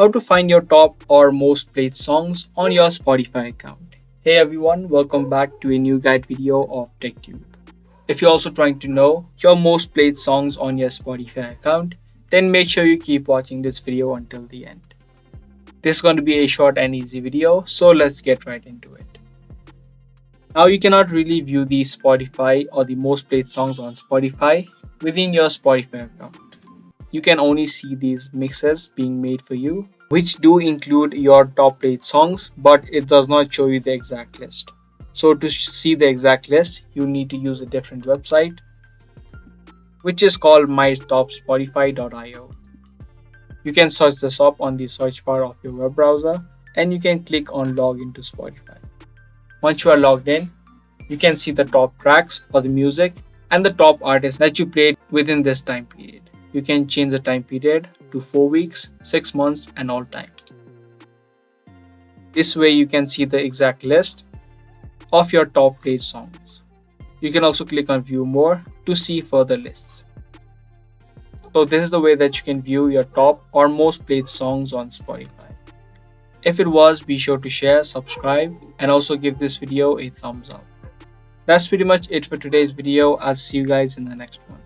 how to find your top or most played songs on your Spotify account. Hey everyone, welcome back to a new guide video of TechTube. If you're also trying to know your most played songs on your Spotify account, then make sure you keep watching this video until the end. This is going to be a short and easy video, so let's get right into it. Now you cannot really view the Spotify or the most played songs on Spotify within your Spotify account. You can only see these mixes being made for you, which do include your top played songs, but it does not show you the exact list. So to see the exact list, you need to use a different website, which is called mytopspotify.io. You can search this up on the search bar of your web browser and you can click on log into Spotify. Once you are logged in, you can see the top tracks or the music and the top artists that you played within this time period. You can change the time period to 4 weeks, 6 months, and all time. This way you can see the exact list of your top played songs. You can also click on view more to see further lists. So this is the way that you can view your top or most played songs on Spotify. If it was, be sure to share, subscribe, and also give this video a thumbs up. That's pretty much it for today's video. I'll see you guys in the next one.